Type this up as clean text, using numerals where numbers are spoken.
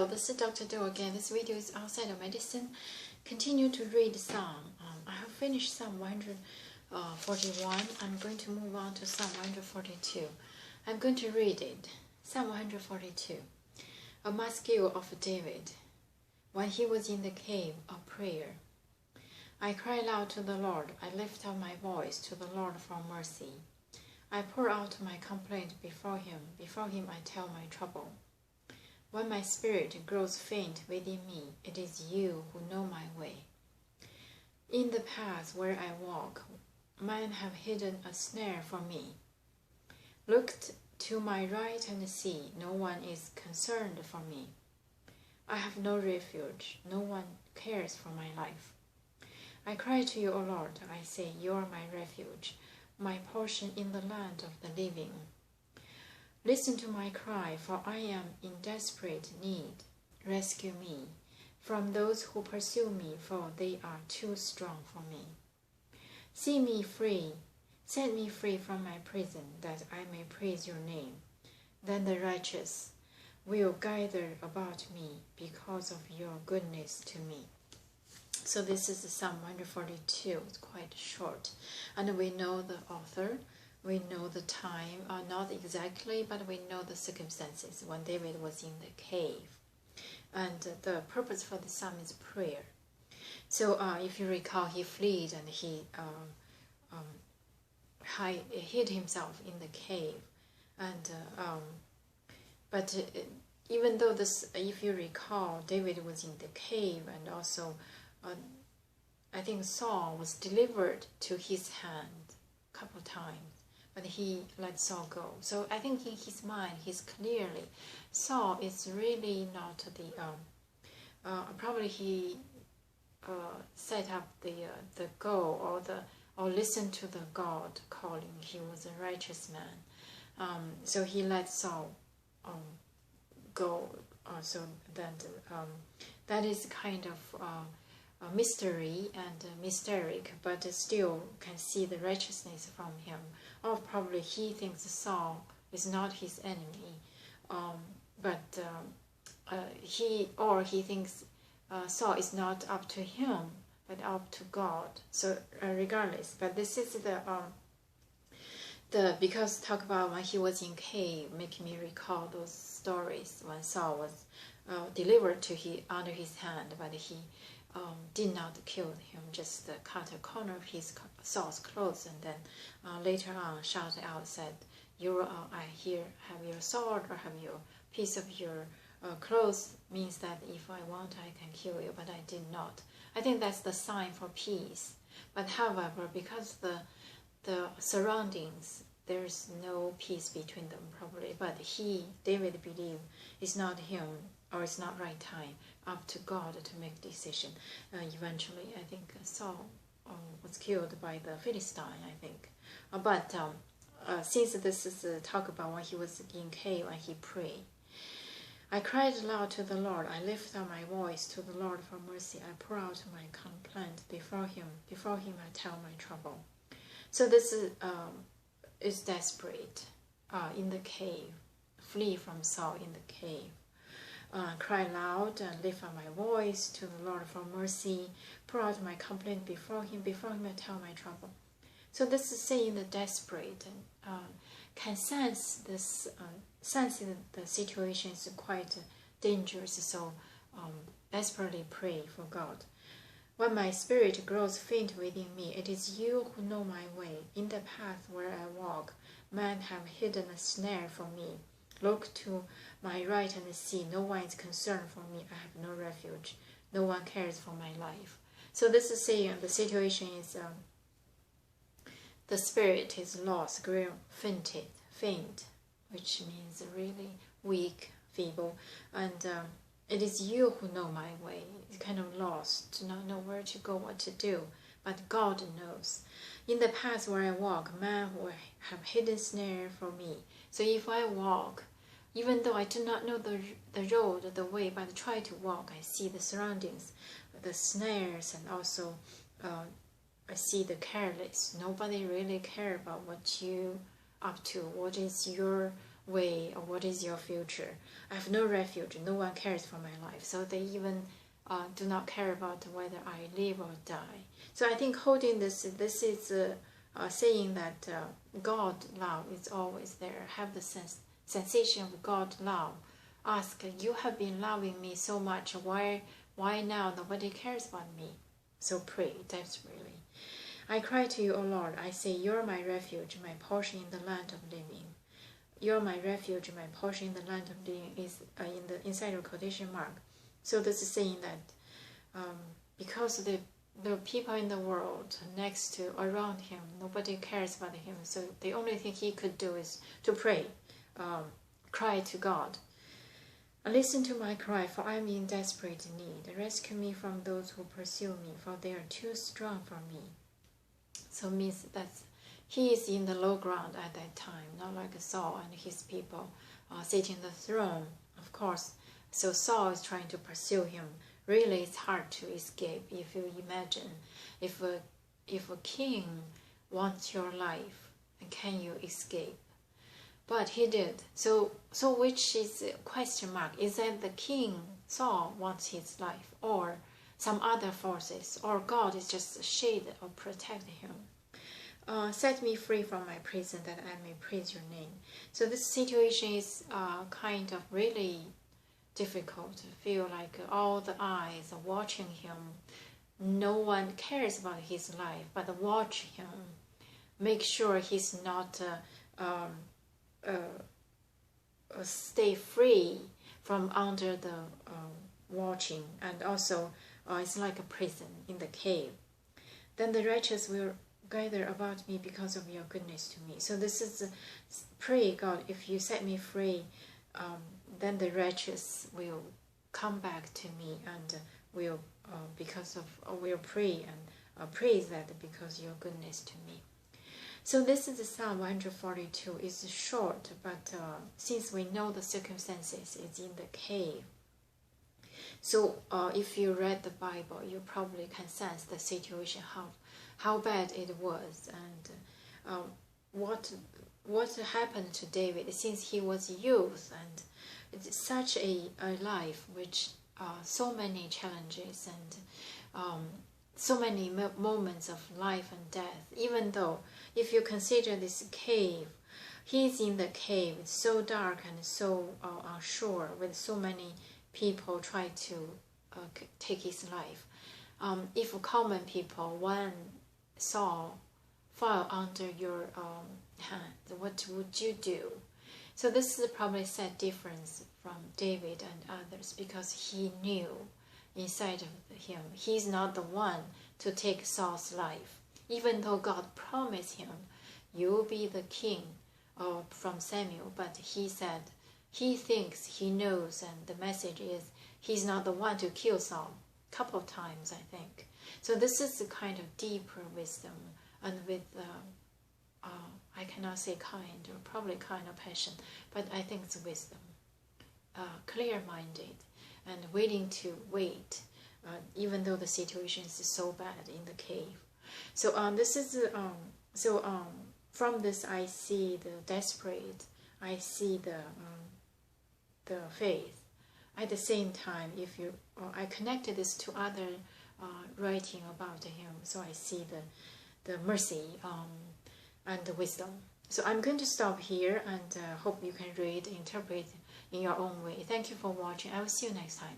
this is Dr. Do again. This video is outside of medicine. Continue to read Psalm. I have finished Psalm 141. I'm going to move on to Psalm 142. I'm going to read it. Psalm 142. A maskil of David. When he was in the cave of prayer. I cry aloud to the Lord. I lift up my voice to the Lord for mercy. I pour out my complaint before him. Before him I tell my trouble. When my spirit grows faint within me, it is you who know my way. In the path where I walk, men have hidden a snare for me. Look to my right and see, no one is concerned for me. I have no refuge, no one cares for my life. I cry to you, O Lord, I say, you are my refuge, my portion in the land of the living. Listen to my cry, for I am in desperate need. Rescue me from those who pursue me, for they are too strong for me. See me free, set me free from my prison, that I may praise your name. Then the righteous will gather about me because of your goodness to me. So this is Psalm 142. It's quite short. And we know the author. We know the time, not exactly, but we know the circumstances when David was in the cave. And the purpose for the psalm is prayer. So if you recall, he fled and he hid himself in the cave. And even though this, if you recall, David was in the cave, and also I think Saul was delivered to his hand a couple of times. But he let Saul go. So I think in his mind, he's clearly, Saul is really not the, probably he set up the goal or listened to the God calling. He was a righteous man. So he let Saul go. So that is kind of a mystery and mysteric, but still can see the righteousness from him. Or probably he thinks Saul is not his enemy, but he thinks Saul is not up to him, but up to God. So regardless, but this is because talk about when he was in cave, make me recall those stories when Saul was delivered to under his hand, but he did not kill him, just cut a corner of Saul's clothes, and then later on shouted out, said, I here have your sword, or have your piece of your clothes, means that if I want I can kill you, but I did not. I think that's the sign for peace. But however, because the surroundings, there's no peace between them probably, but David believed it's not him, or it's not right time, up to God to make decision. Eventually, I think Saul was killed by the Philistine, I think. But since this is talk about when he was in cave and he prayed, I cried aloud to the Lord. I lift up my voice to the Lord for mercy. I pour out my complaint before him. Before him I tell my trouble. So this is desperate in the cave. Flee from Saul in the cave. Cry loud and lift up my voice to the Lord for mercy. Pour out my complaint before him. Before him I tell my trouble. So this is saying the desperate can sense this, sensing the situation is quite dangerous. So desperately pray for God. When my spirit grows faint within me, it is you who know my way. In the path where I walk, men have hidden a snare for me. Look to my right and see, no one is concerned for me. I have no refuge. No one cares for my life. So this is saying the situation is, the spirit is lost, grown faint, which means really weak, feeble. And it is you who know my way. It's kind of lost, to not know where to go, what to do. But God knows. In the path where I walk, man will have hidden snare for me. So if I walk, even though I do not know the road, the way, but I try to walk, I see the surroundings, the snares, and also I see the careless. Nobody really care about what you up to, what is your way, or what is your future? I have no refuge. No one cares for my life. So they even do not care about whether I live or die. So I think holding this is saying that God love is always there. Have the sensation of God love. Ask, you have been loving me so much. Why now nobody cares about me? So pray desperately. I cry to you, O Lord. I say, you're my refuge, my portion in the land of living. You're my refuge, my portion in the land of living is in the inside of quotation mark. So this is saying that because the people in the world next to, around him, nobody cares about him. So the only thing he could do is to pray, cry to God. Listen to my cry, for I am in desperate need. Rescue me from those who pursue me, for they are too strong for me. So means that he is in the low ground at that time, not like Saul and his people sitting on the throne, of course. So Saul is trying to pursue him. Really, it's hard to escape. If you imagine, if a king wants your life, can you escape? But he did. So which is a question mark? Is that the king Saul wants his life, or some other forces, or God is just a shade or protect him? Set me free from my prison that I may praise your name. So this situation is kind of really difficult to feel like all the eyes are watching him. No one cares about his life, but watch him. Make sure he's not stay free from under the watching. And also it's like a prison in the cave. Then the righteous will gather about me because of your goodness to me. So this is pray, God, if you set me free, then the righteous will come back to me and will will pray and praise that because your goodness to me. So this is the Psalm 142. It's short, but since we know the circumstances, it's in the cave. So if you read the Bible, you probably can sense the situation, how bad it was, and what happened to David since he was youth, and it's such a life which so many challenges and so many moments of life and death. Even though, if you consider this cave, he's in the cave, it's so dark and so unsure, with so many people try to take his life. If common people, one Saul fell under your hand, what would you do? So this is probably a sad difference from David and others, because he knew inside of him he's not the one to take Saul's life. Even though God promised him, you will be the king from Samuel, but he said he thinks he knows, and the message is he's not the one to kill Saul. Couple of times, I think. So this is a kind of deeper wisdom, and with I cannot say kind, or probably kind of passion, but I think it's wisdom, clear-minded and willing to wait, even though the situation is so bad in the cave. So this is from this I see the desperate, I see the faith. At the same time, if you I connected this to other writing about him, so I see the mercy and the wisdom. So I'm going to stop here, and hope you can read, interpret in your own way. Thank you for watching. I will see you next time.